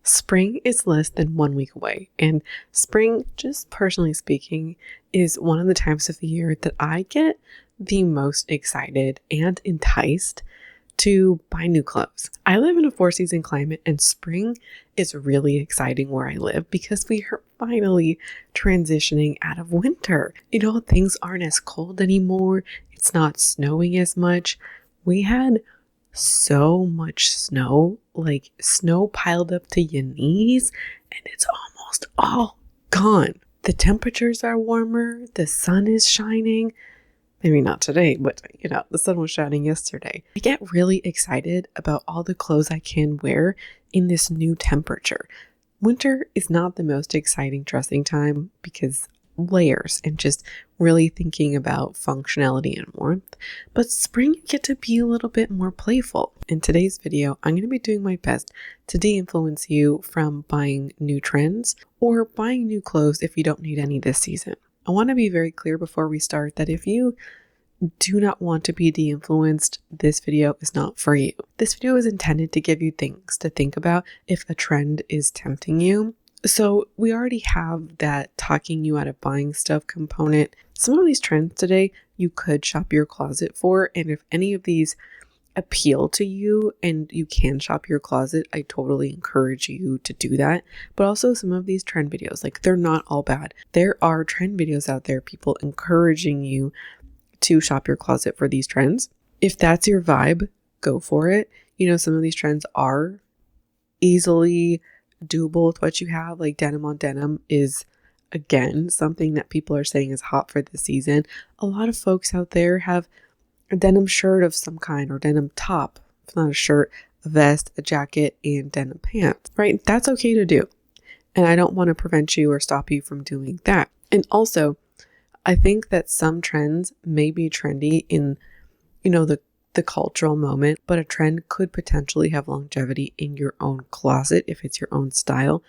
Spring is less than 1 week away, and spring, just personally speaking, is one of the times of the year that I get the most excited and enticed to buy new clothes. I live in a 4-season climate, and spring is really exciting where I live because we are finally transitioning out of winter. Things aren't as cold anymore. It's not snowing as much. We had so much snow, like snow piled up to your knees, and it's almost all gone. The temperatures are warmer, the sun is shining. Maybe not today, but the sun was shining yesterday. I get really excited about all the clothes I can wear in this new temperature. Winter is not the most exciting dressing time because layers and just really thinking about functionality and warmth. But spring, you get to be a little bit more playful. In today's video, I'm going to be doing my best to de-influence you from buying new trends or buying new clothes if you don't need any this season. I want to be very clear before we start that if you do not want to be de-influenced, this video is not for you. This video is intended to give you things to think about if a trend is tempting you. So we already have that talking you out of buying stuff component. Some of these trends today you could shop your closet for, and if any of these appeal to you and you can shop your closet, I totally encourage you to do that. But also some of these trend videos, they're not all bad. There are trend videos out there, people encouraging you to shop your closet for these trends. If that's your vibe, go for it. Some of these trends are easily doable with what you have, like denim on denim is again something that people are saying is hot for this season. A lot of folks out there have a denim shirt of some kind or denim top. If not a shirt, a vest, a jacket, and denim pants, right? That's okay to do. And I don't want to prevent you or stop you from doing that. And also, I think that some trends may be trendy in, the cultural moment, but a trend could potentially have longevity in your own closet if it's your own style.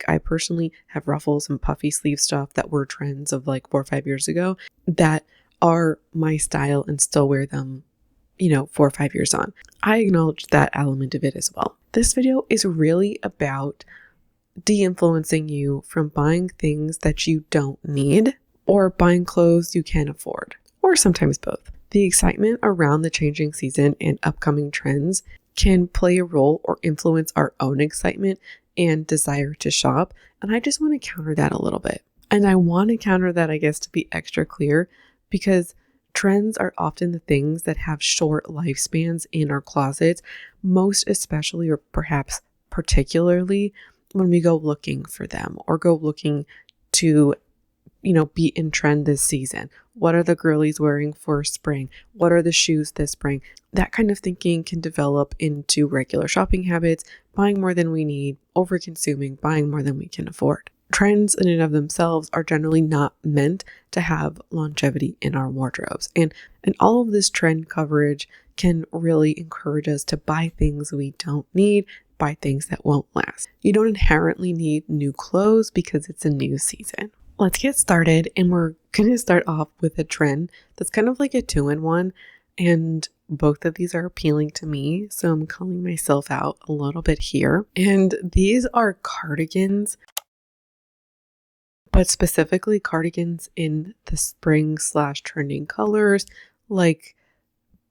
I personally have ruffles and puffy sleeve stuff that were trends of 4 or 5 years ago that are my style and still wear them, 4 or 5 years on. I acknowledge that element of it as well. This video is really about de-influencing you from buying things that you don't need or buying clothes you can't afford, or sometimes both. The excitement around the changing season and upcoming trends can play a role or influence our own excitement and desire to shop. And I just want to counter that a little bit. And I want to counter that, I guess, to be extra clear, because trends are often the things that have short lifespans in our closets, most especially or perhaps particularly when we go looking for them or go looking to be in trend this season. What are the girlies wearing for spring? What are the shoes this spring? That kind of thinking can develop into regular shopping habits, buying more than we need, over-consuming, buying more than we can afford. Trends in and of themselves are generally not meant to have longevity in our wardrobes. And all of this trend coverage can really encourage us to buy things we don't need, buy things that won't last. You don't inherently need new clothes because it's a new season. Let's get started, and we're going to start off with a trend that's kind of like a 2-in-1, and both of these are appealing to me, so I'm calling myself out a little bit here. And these are cardigans, but specifically cardigans in the spring/trending colors like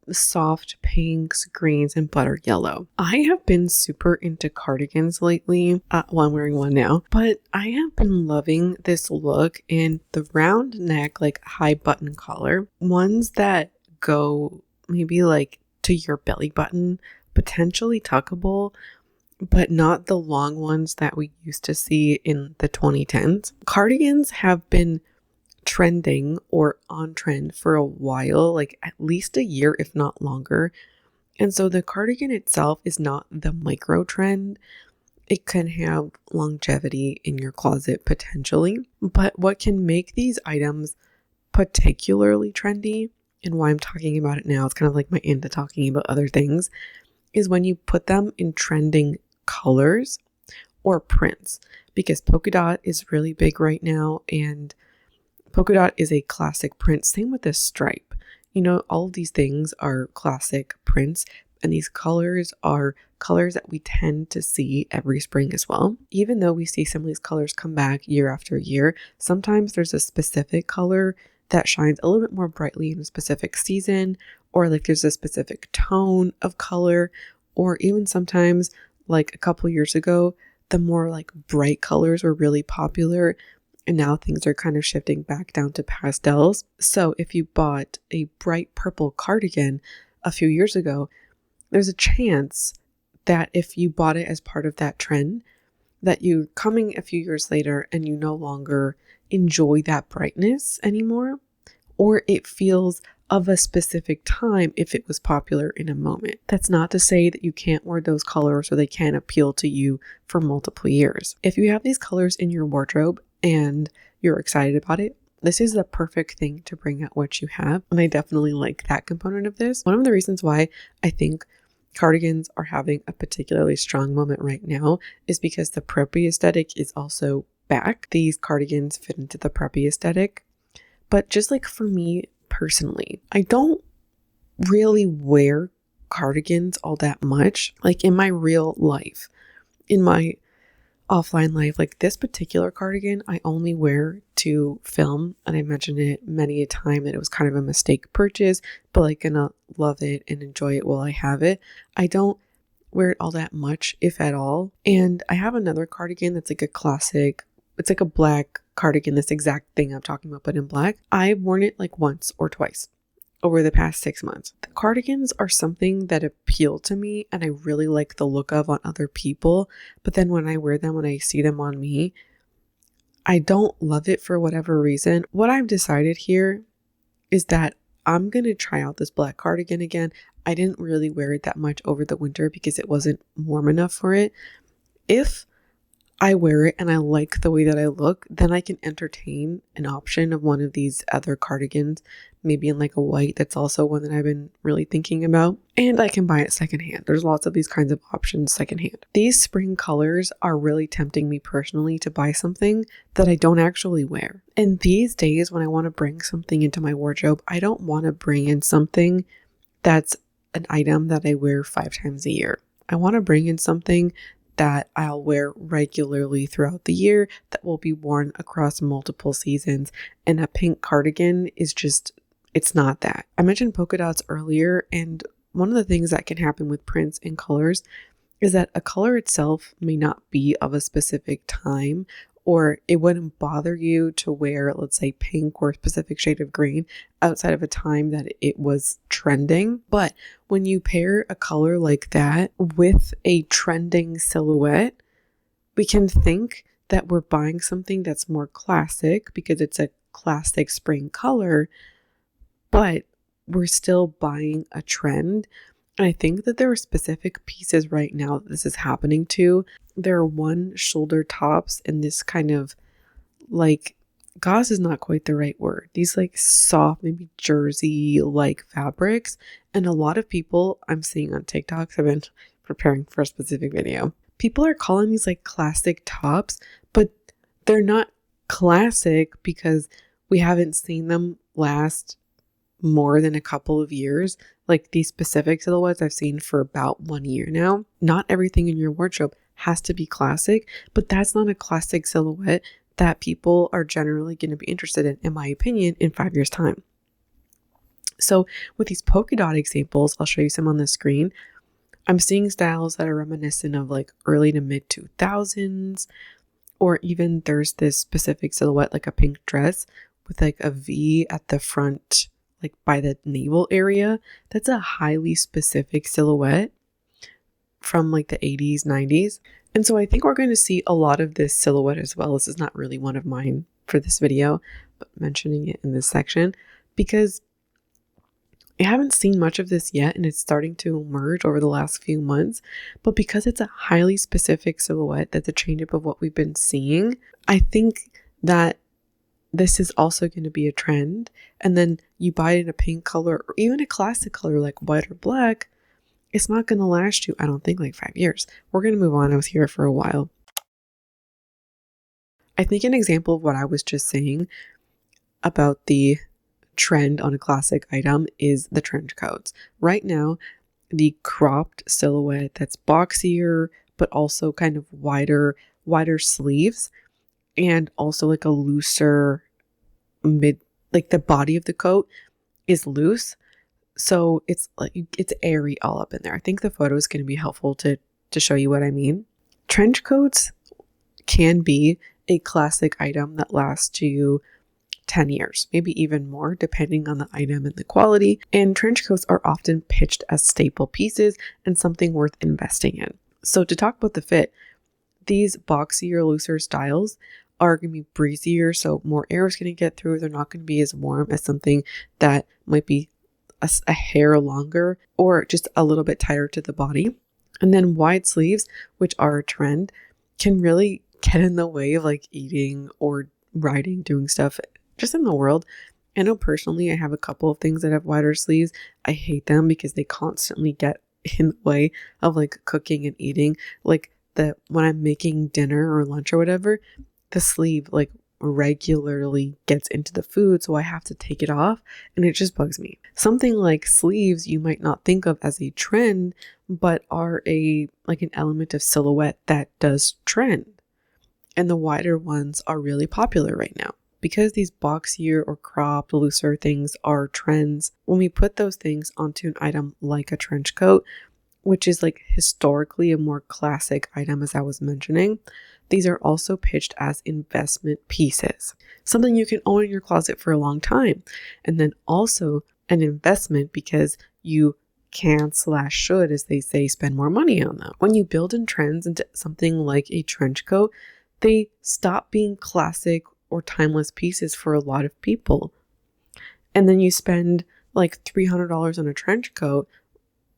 soft pinks, greens, and butter yellow. I have been super into cardigans lately. I'm wearing one now, but I have been loving this look and the round neck, high button collar, ones that go maybe to your belly button, potentially tuckable, but not the long ones that we used to see in the 2010s. Cardigans have been trending or on trend for a while, at least a year, if not longer. And so the cardigan itself is not the micro trend. It can have longevity in your closet potentially. But what can make these items particularly trendy, and why I'm talking about it now, it's kind of like my into talking about other things, is when you put them in trending colors or prints, because polka dot is really big right now, and polka dot is a classic print. Same with this stripe. All of these things are classic prints, And these colors are colors that we tend to see every spring as well. Even though we see some of these colors come back year after year, sometimes there's a specific color that shines a little bit more brightly in a specific season, or like there's a specific tone of color, or even sometimes like a couple years ago, the more like bright colors were really popular. And now things are kind of shifting back down to pastels. So if you bought a bright purple cardigan a few years ago, there's a chance that if you bought it as part of that trend, that you're coming a few years later and you no longer enjoy that brightness anymore, or it feels of a specific time if it was popular in a moment. That's not to say that you can't wear those colors or they can't appeal to you for multiple years. If you have these colors in your wardrobe and you're excited about it, this is the perfect thing to bring out what you have. And I definitely like that component of this. One of the reasons why I think cardigans are having a particularly strong moment right now is because the preppy aesthetic is also back. These cardigans fit into the preppy aesthetic. But just like for me personally, I don't really wear cardigans all that much. Like in my real life, in my offline life, like this particular cardigan, I only wear to film. And I mentioned it many a time that it was kind of a mistake purchase, but like gonna love it and enjoy it while I have it. I don't wear it all that much, if at all. And I have another cardigan that's like a classic. It's like a black cardigan, this exact thing I'm talking about, but in black. I've worn it like once or twice over the past 6 months. The cardigans are something that appeal to me and I really like the look of on other people. But then when I wear them, when I see them on me, I don't love it for whatever reason. What I've decided here is that I'm going to try out this black cardigan again. I didn't really wear it that much over the winter because it wasn't warm enough for it. If I wear it and I like the way that I look, then I can entertain an option of one of these other cardigans, maybe in like a white. That's also one that I've been really thinking about. And I can buy it secondhand. There's lots of these kinds of options secondhand. These spring colors are really tempting me personally to buy something that I don't actually wear. And these days when I want to bring something into my wardrobe, I don't want to bring in something that's an item that I wear 5 times a year. I want to bring in something that I'll wear regularly throughout the year that will be worn across multiple seasons. And a pink cardigan is just, it's not that. I mentioned polka dots earlier, and one of the things that can happen with prints and colors is that a color itself may not be of a specific time, or it wouldn't bother you to wear, let's say, pink or a specific shade of green outside of a time that it was trending. But when you pair a color like that with a trending silhouette, we can think that we're buying something that's more classic because it's a classic spring color, but we're still buying a trend. And I think that there are specific pieces right now that this is happening to. There are one shoulder tops and this kind of like, gauze is not quite the right word. These like soft, maybe jersey like fabrics. And a lot of people I'm seeing on TikToks, I've been preparing for a specific video. People are calling these like classic tops, but they're not classic because we haven't seen them last more than a couple of years. Like these specific silhouettes I've seen for about 1 year now. Not everything in your wardrobe has to be classic, but that's not a classic silhouette that people are generally going to be interested in my opinion, in 5 years' time. So with these polka dot examples, I'll show you some on the screen. I'm seeing styles that are reminiscent of like early to mid 2000s, or even there's this specific silhouette like a pink dress with like a V at the front, like by the navel area. That's a highly specific silhouette from like the 80s, 90s. And so I think we're going to see a lot of this silhouette as well. This is not really one of mine for this video, but mentioning it in this section because I haven't seen much of this yet and it's starting to emerge over the last few months. But because it's a highly specific silhouette that's a change up of what we've been seeing, I think that this is also going to be a trend. And then you buy it in a pink color or even a classic color like white or black, it's not going to last you, I don't think, like 5 years. We're going to move on. I was here for a while. I think an example of what I was just saying about the trend on a classic item is the trench coats. Right now, the cropped silhouette that's boxier, but also kind of wider sleeves, and also like a looser mid, like the body of the coat is loose. So it's like it's airy all up in there. I think the photo is going to be helpful to show you what I mean. Trench coats can be a classic item that lasts you 10 years, maybe even more, depending on the item and the quality. And trench coats are often pitched as staple pieces and something worth investing in. So to talk about the fit, these boxier, looser styles are going to be breezier, so more air is going to get through. They're not going to be as warm as something that might be a hair longer or just a little bit tighter to the body. And then wide sleeves, which are a trend, can really get in the way of like eating or riding, doing stuff just in the world. I know personally I have a couple of things that have wider sleeves. I hate them because they constantly get in the way of like cooking and eating. Like when I'm making dinner or lunch or whatever, the sleeve like regularly gets into the food, so I have to take it off, and it just bugs me. Something like sleeves you might not think of as a trend, but are an element of silhouette that does trend. And the wider ones are really popular right now. Because these boxier or cropped, looser things are trends, when we put those things onto an item like a trench coat, which is like historically a more classic item, as I was mentioning, these are also pitched as investment pieces, something you can own in your closet for a long time. And then also an investment because you can/should, as they say, spend more money on them. When you build in trends into something like a trench coat, they stop being classic or timeless pieces for a lot of people. And then you spend like $300 on a trench coat,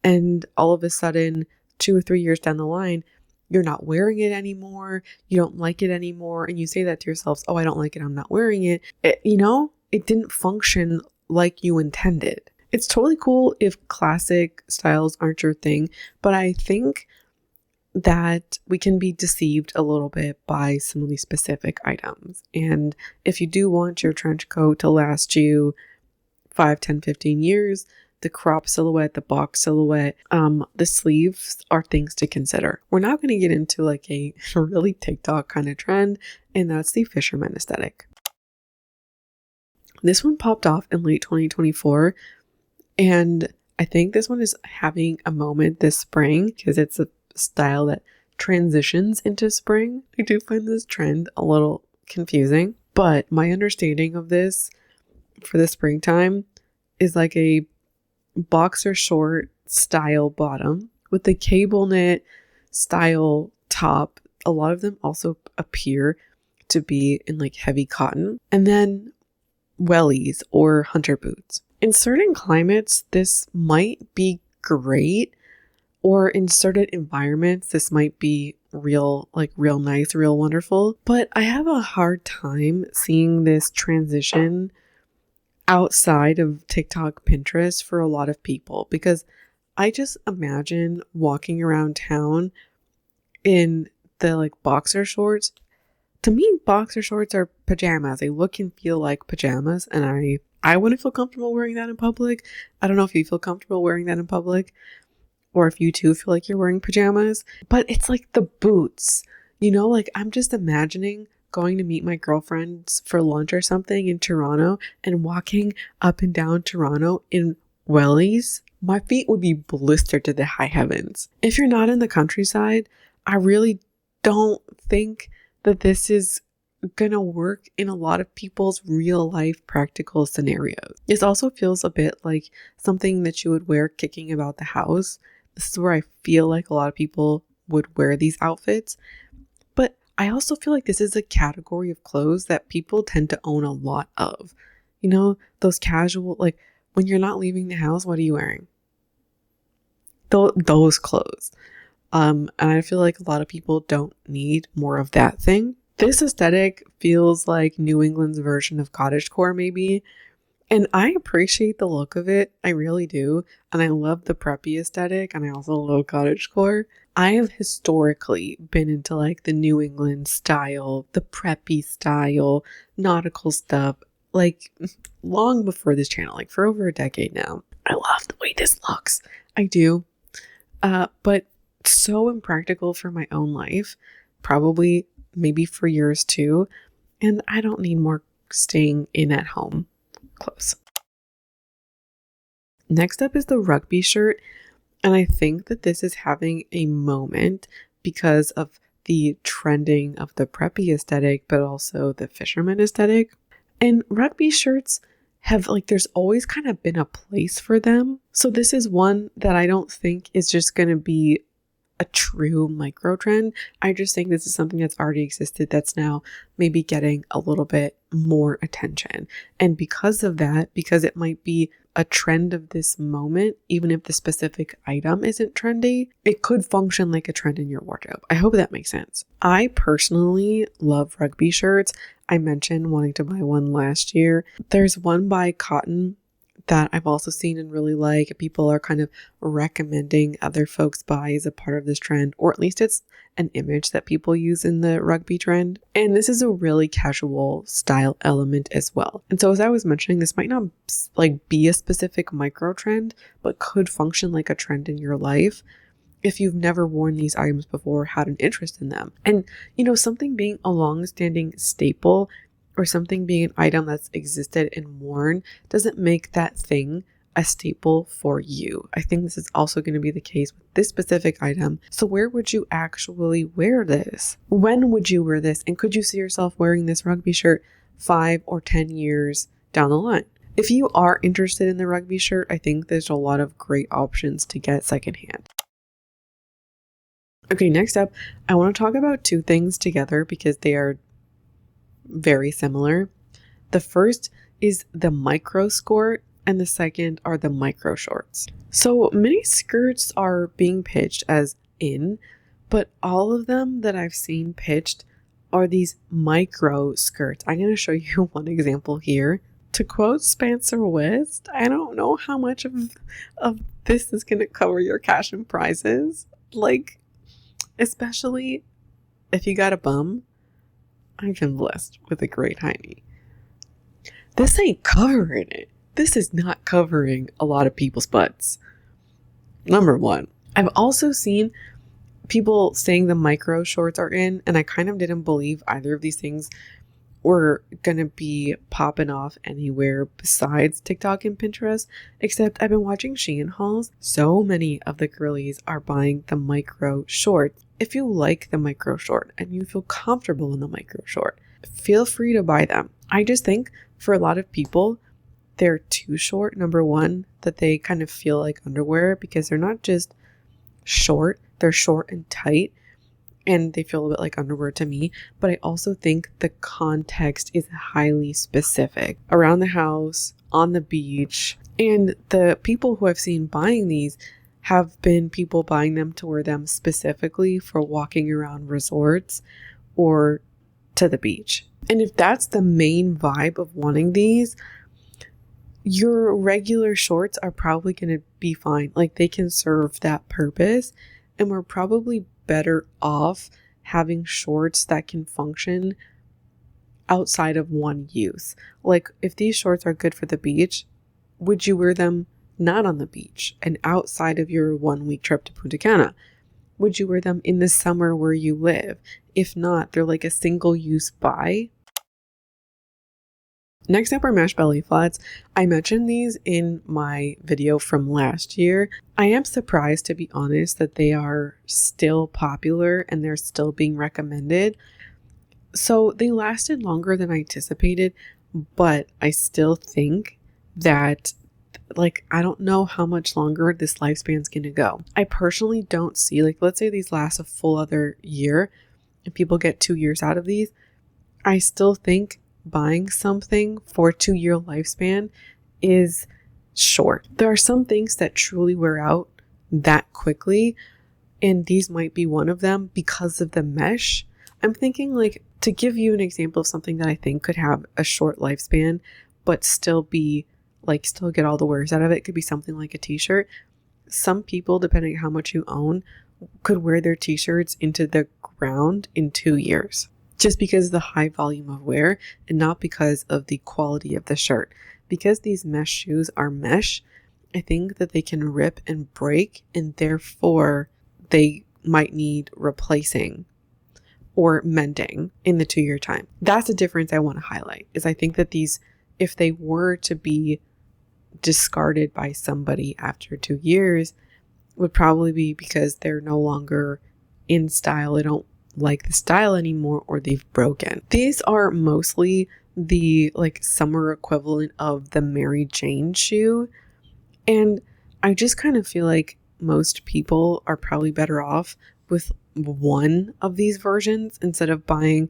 and all of a sudden 2 or 3 years down the line, you're not wearing it anymore, you don't like it anymore, and you say that to yourselves, oh, I don't like it, I'm not wearing it. It didn't function like you intended. It's totally cool if classic styles aren't your thing, but I think that we can be deceived a little bit by some of these specific items. And if you do want your trench coat to last you 5, 10, 15 years, the crop silhouette, the box silhouette, the sleeves are things to consider. We're now going to get into like a really TikTok kind of trend, and that's the fisherman aesthetic. This one popped off in late 2024, and I think this one is having a moment this spring because it's a style that transitions into spring. I do find this trend a little confusing, but my understanding of this for the springtime is like a boxer short style bottom with the cable knit style top. A lot of them also appear to be in like heavy cotton, and then wellies or hunter boots. In certain climates, this might be great, or in certain environments, this might be real nice, real wonderful. But I have a hard time seeing this transition outside of TikTok, Pinterest for a lot of people, because I just imagine walking around town in the like boxer shorts. To me, boxer shorts are pajamas. They look and feel like pajamas, and I wouldn't feel comfortable wearing that in public. I don't know if you feel comfortable wearing that in public, or if you too feel like you're wearing pajamas, but it's like the boots, like I'm just imagining going to meet my girlfriends for lunch or something in Toronto and walking up and down Toronto in wellies. My feet would be blistered to the high heavens. If you're not in the countryside, I really don't think that this is gonna work in a lot of people's real life practical scenarios. This also feels a bit like something that you would wear kicking about the house. This is where I feel like a lot of people would wear these outfits. But I also feel like this is a category of clothes that people tend to own a lot of. Those casual, like when you're not leaving the house, what are you wearing? Those clothes. And I feel like a lot of people don't need more of that thing. This aesthetic feels like New England's version of cottagecore maybe. And I appreciate the look of it. I really do. And I love the preppy aesthetic. And I also love cottagecore. I have historically been into like the New England style, the preppy style, nautical stuff, like long before this channel, like for over a decade now. I love the way this looks. I do. but so impractical for my own life, probably maybe for yours too. And I don't need more staying in at home clothes. Next up is the rugby shirt. And I think that this is having a moment because of the trending of the preppy aesthetic, but also the fisherman aesthetic. And rugby shirts have there's always kind of been a place for them. So this is one that I don't think is just going to be a true micro trend. I just think this is something that's already existed that's now maybe getting a little bit more attention. And because of that, because it might be a trend of this moment, even if the specific item isn't trendy, it could function like a trend in your wardrobe. I hope that makes sense. I personally love rugby shirts. I mentioned wanting to buy one last year. There's one by Cotton that I've also seen and really like. People are kind of recommending other folks buy as a part of this trend, or at least it's an image that people use in the rugby trend. And this is a really casual style element as well. And so as I was mentioning, this might not be a specific micro trend, but could function like a trend in your life if you've never worn these items before or had an interest in them. And something being a long-standing staple or something being an item that's existed and worn doesn't make that thing a staple for you. I think this is also going to be the case with this specific item. So where would you actually wear this? When would you wear this? And could you see yourself wearing this rugby shirt 5 or 10 years down the line? If you are interested in the rugby shirt, I think there's a lot of great options to get secondhand. Okay, next up, I want to talk about two things together because they are very similar. The first is the micro skirt and the second are the micro shorts. So mini skirts are being pitched as in, but all of them that I've seen pitched are these micro skirts. I'm going to show you one example here. To quote Spencer West, I don't know how much of this is going to cover your cash and prizes. Especially if you got a bum. I've been blessed with a great hiney. This ain't covering it. This is not covering a lot of people's butts. Number one. I've also seen people saying the micro shorts are in, and I kind of didn't believe either of these things were gonna be popping off anywhere besides TikTok and Pinterest, except I've been watching Shein hauls. So many of the girlies are buying the micro short. If you like the micro short and you feel comfortable in the micro short, feel free to buy them. I just think for a lot of people, they're too short. Number one, that they kind of feel like underwear because they're not just short, they're short and tight. And they feel a bit like underwear to me. But I also think the context is highly specific. Around the house, on the beach. And the people who I've seen buying these have been people buying them to wear them specifically for walking around resorts or to the beach. And if that's the main vibe of wanting these, your regular shorts are probably going to be fine. They can serve that purpose. And we're probably better off having shorts that can function outside of one use. If these shorts are good for the beach, would you wear them not on the beach and outside of your 1 week trip to Punta Cana? Would you wear them in the summer where you live? If not, they're like a single use buy. Next up are mesh belly flats. I mentioned these in my video from last year. I am surprised, to be honest, that they are still popular and they're still being recommended. So they lasted longer than I anticipated, but I still think that I don't know how much longer this lifespan's gonna go. I personally don't see, let's say these last a full other year and people get 2 years out of these. I still think buying something for a 2-year lifespan is short. There are some things that truly wear out that quickly, and these might be one of them because of the mesh. I'm thinking to give you an example of something that I think could have a short lifespan but still be still get all the wears out of it, could be something like a t-shirt. Some people, depending on how much you own, could wear their t-shirts into the ground in 2 years. Just because of the high volume of wear and not because of the quality of the shirt. Because these mesh shoes are mesh, I think that they can rip and break, and therefore they might need replacing or mending in the 2-year time. That's a difference I want to highlight, is I think that these, if they were to be discarded by somebody after 2 years, would probably be because they're no longer in style. They don't like the style anymore, or they've broken. These are mostly the like summer equivalent of the Mary Jane shoe. And I just kind of feel like most people are probably better off with one of these versions instead of buying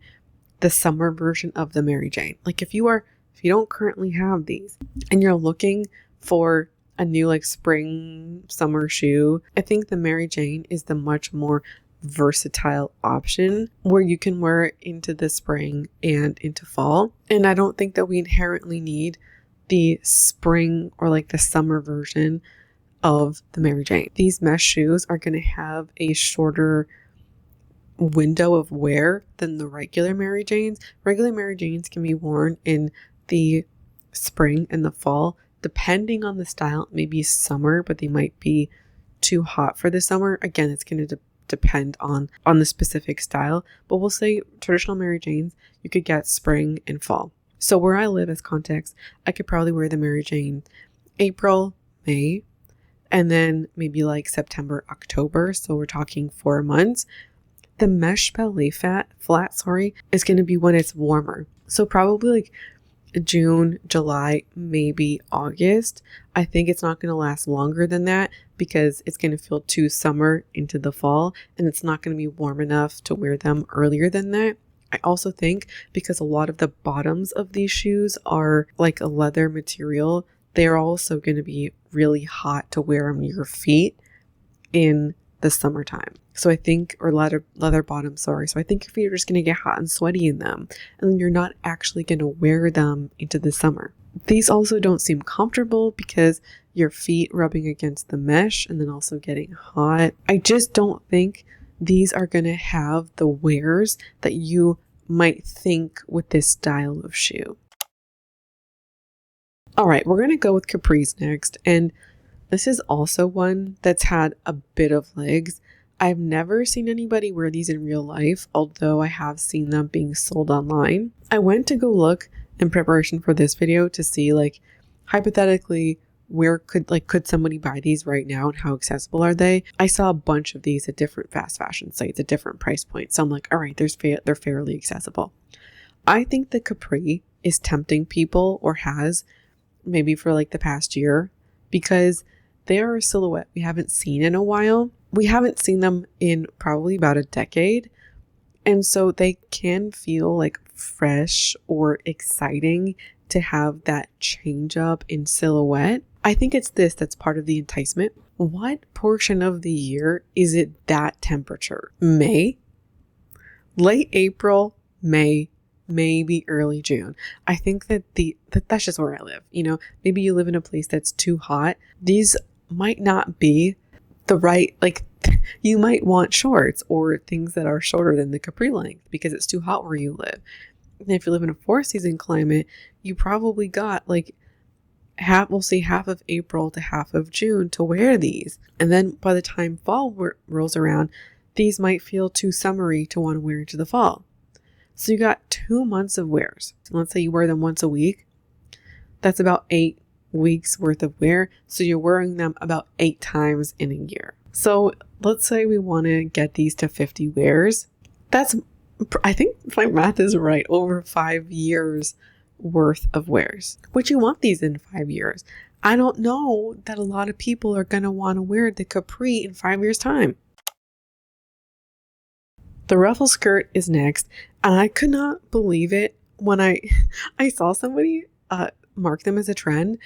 the summer version of the Mary Jane. Like if you don't currently have these and you're looking for a new like spring summer shoe, I think the Mary Jane is the much more versatile option where you can wear it into the spring and into fall. And I don't think that we inherently need the spring or like the summer version of the Mary Jane. These mesh shoes are going to have a shorter window of wear than the regular Mary Janes. Regular Mary Janes can be worn in the spring and the fall, depending on the style. Maybe summer, but they might be too hot for the summer. Again, it's going to depend on the specific style, but we'll say traditional Mary Janes you could get spring and fall. So where I live, as context, I could probably wear the Mary Jane April, May, and then maybe like September, October. So we're talking 4 months. The mesh ballet flat, is going to be when it's warmer. So probably like June, July, maybe August. I think it's not going to last longer than that because it's going to feel too summer into the fall, and it's not going to be warm enough to wear them earlier than that. I also think because a lot of the bottoms of these shoes are like a leather material, they're also going to be really hot to wear on your feet in the summertime. So I think, or leather bottom, sorry. So I think your feet are just going to get hot and sweaty in them, and then you're not actually going to wear them into the summer. These also don't seem comfortable because your feet rubbing against the mesh and then also getting hot. I just don't think these are going to have the wears that you might think with this style of shoe. All right, we're going to go with capris next. And this is also one that's had a bit of legs. I've never seen anybody wear these in real life, although I have seen them being sold online. I went to go look in preparation for this video to see, like, hypothetically, where could somebody buy these right now and how accessible are they? I saw a bunch of these at different fast fashion sites at different price points. So I'm like, all right, they're fairly accessible. I think the capri is tempting people, or has maybe for like the past year, because they are a silhouette we haven't seen in a while. We haven't seen them in probably about a decade. And so they can feel like fresh or exciting to have that change up in silhouette. I think it's this that's part of the enticement. What portion of the year is it that temperature? May? Late April, May, maybe early June. I think that that's just where I live. You know, maybe you live in a place that's too hot. These might not be the right, like, you might want shorts or things that are shorter than the capri length because it's too hot where you live. And if you live in a 4-season climate, you probably got like half of April to half of June to wear these. And then by the time fall rolls around, these might feel too summery to want to wear into the fall. So you got 2 months of wears. So let's say you wear them once a week. That's about 8 weeks worth of wear. So you're wearing them about 8 times in a year. So let's say we want to get these to 50 wears. That's, I think my math is right, over 5 years worth of wears. Would you want these in 5 years? I don't know that a lot of people are going to want to wear the capri in 5 years' time. The ruffle skirt is next, and I could not believe it when I saw somebody mark them as a trend,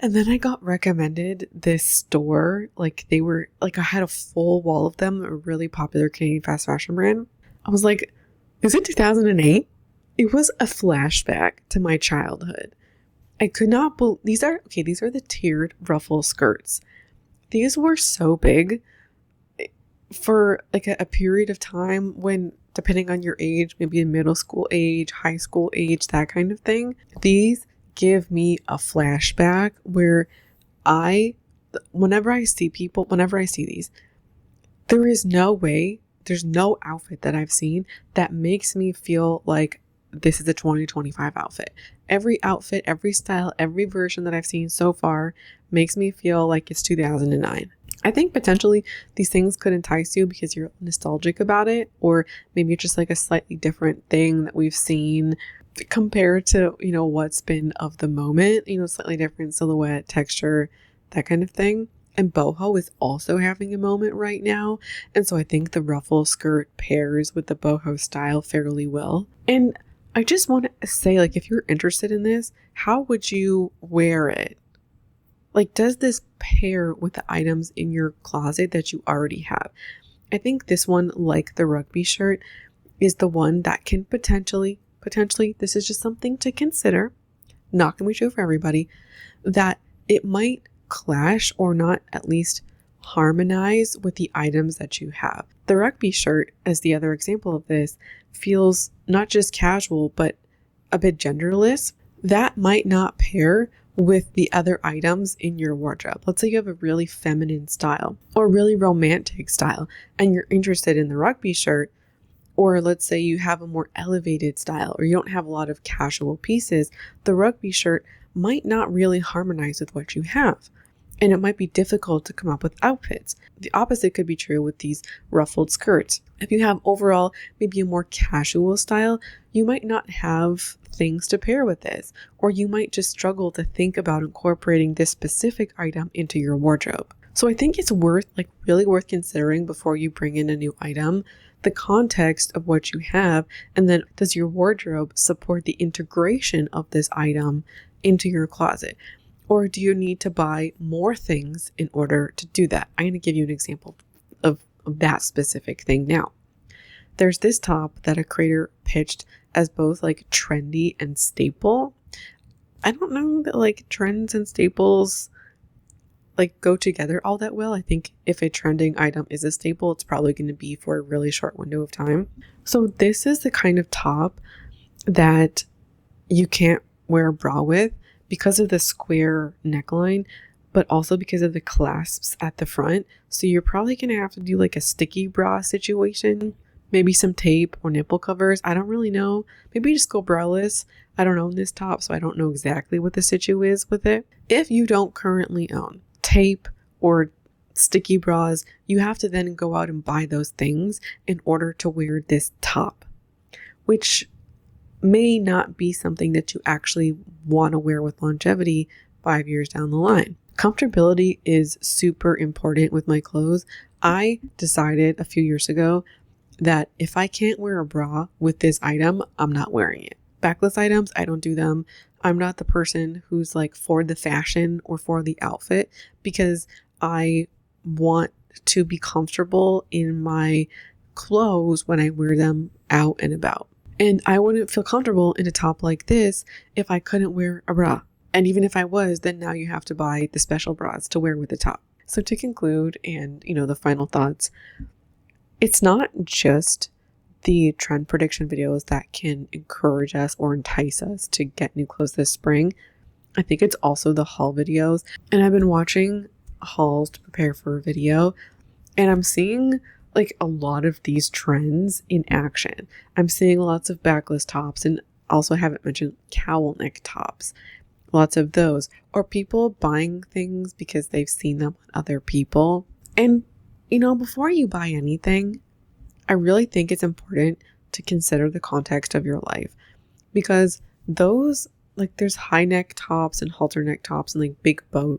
and then I got recommended this store. Like, they were like, I had a full wall of them, a really popular Canadian fast fashion brand. I was like, is it 2008? It was a flashback to my childhood. I could not believe these are the tiered ruffle skirts. These were so big for like a period of time when, depending on your age, maybe a middle school age, high school age, that kind of thing. These give me a flashback where whenever I see these, there's no outfit that I've seen that makes me feel like this is a 2025 outfit. Every outfit, every style, every version that I've seen so far makes me feel like it's 2009. I think potentially these things could entice you because you're nostalgic about it, or maybe it's just like a slightly different thing that we've seen compared to, what's been of the moment, slightly different silhouette, texture, that kind of thing. And boho is also having a moment right now. And so I think the ruffle skirt pairs with the boho style fairly well. And I just want to say, like, if you're interested in this, how would you wear it? Like, does this pair with the items in your closet that you already have? I think this one, like the rugby shirt, is the one that can potentially, this is just something to consider, not going to be true for everybody, that it might clash or not at least harmonize with the items that you have. The rugby shirt, as the other example of this, feels not just casual, but a bit genderless. That might not pair with the other items in your wardrobe. Let's say you have a really feminine style or really romantic style and you're interested in the rugby shirt, or let's say you have a more elevated style or you don't have a lot of casual pieces, the rugby shirt might not really harmonize with what you have. And it might be difficult to come up with outfits. The opposite could be true with these ruffled skirts. If you have overall maybe a more casual style, you might not have things to pair with this, or you might just struggle to think about incorporating this specific item into your wardrobe. So I think it's really worth considering before you bring in a new item, the context of what you have, and then does your wardrobe support the integration of this item into your closet? Or do you need to buy more things in order to do that? I'm going to give you an example of that specific thing now. There's this top that a creator pitched as both like trendy and staple. I don't know that like trends and staples like go together all that well. I think if a trending item is a staple, it's probably going to be for a really short window of time. So this is the kind of top that you can't wear a bra with because of the square neckline, but also because of the clasps at the front. So you're probably going to have to do like a sticky bra situation, maybe some tape or nipple covers. I don't really know. Maybe just go braless. I don't own this top, so I don't know exactly what the situ is with it. If you don't currently own tape or sticky bras, you have to then go out and buy those things in order to wear this top, which may not be something that you actually want to wear with longevity 5 years down the line. Comfortability is super important with my clothes. I decided a few years ago that if I can't wear a bra with this item, I'm not wearing it. Backless items, I don't do them. I'm not the person who's like for the fashion or for the outfit, because I want to be comfortable in my clothes when I wear them out and about. And I wouldn't feel comfortable in a top like this if I couldn't wear a bra. And even if I was, then now you have to buy the special bras to wear with the top. So to conclude, and the final thoughts, it's not just the trend prediction videos that can encourage us or entice us to get new clothes this spring. I think it's also the haul videos. And I've been watching hauls to prepare for a video, and I'm seeing like a lot of these trends in action. I'm seeing lots of backless tops, and also haven't mentioned cowl neck tops. Lots of those. Or people buying things because they've seen them on other people. And, before you buy anything, I really think it's important to consider the context of your life. Because those, like there's high neck tops and halter neck tops and like big bow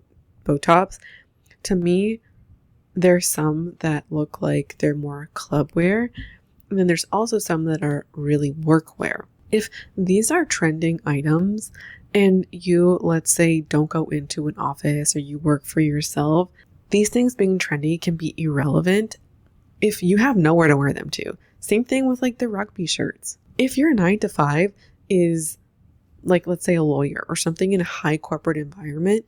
tops. To me, there's some that look like they're more club wear, and then there's also some that are really work wear. If these are trending items and you, let's say, don't go into an office or you work for yourself, these things being trendy can be irrelevant if you have nowhere to wear them to. Same thing with like the rugby shirts. If your 9 to 5 is like, let's say, a lawyer or something in a high corporate environment,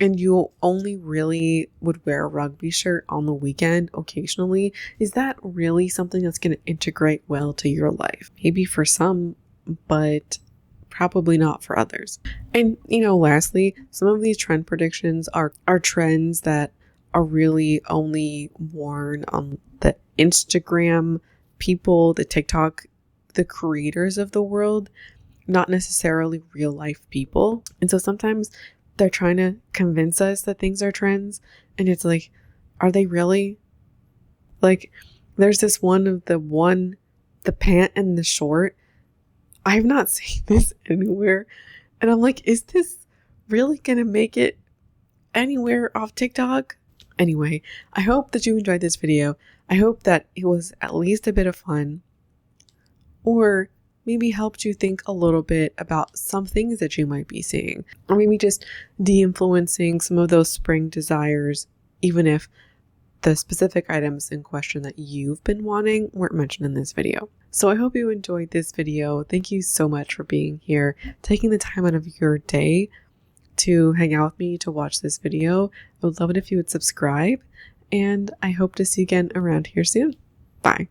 and you only really would wear a rugby shirt on the weekend occasionally, is that really something that's going to integrate well to your life? Maybe for some, but probably not for others. And, lastly, some of these trend predictions are trends that are really only worn on the Instagram people, the TikTok, the creators of the world, not necessarily real life people. And so sometimes they're trying to convince us that things are trends. And it's like, are they really? Like, there's this one of the pant and the short. I've not seen this anywhere. And I'm like, is this really going to make it anywhere off TikTok? Anyway, I hope that you enjoyed this video. I hope that it was at least a bit of fun, or maybe helped you think a little bit about some things that you might be seeing, or maybe just de-influencing some of those spring desires, even if the specific items in question that you've been wanting weren't mentioned in this video. So I hope you enjoyed this video. Thank you so much for being here, taking the time out of your day to hang out with me to watch this video. I would love it if you would subscribe, and I hope to see you again around here soon. Bye.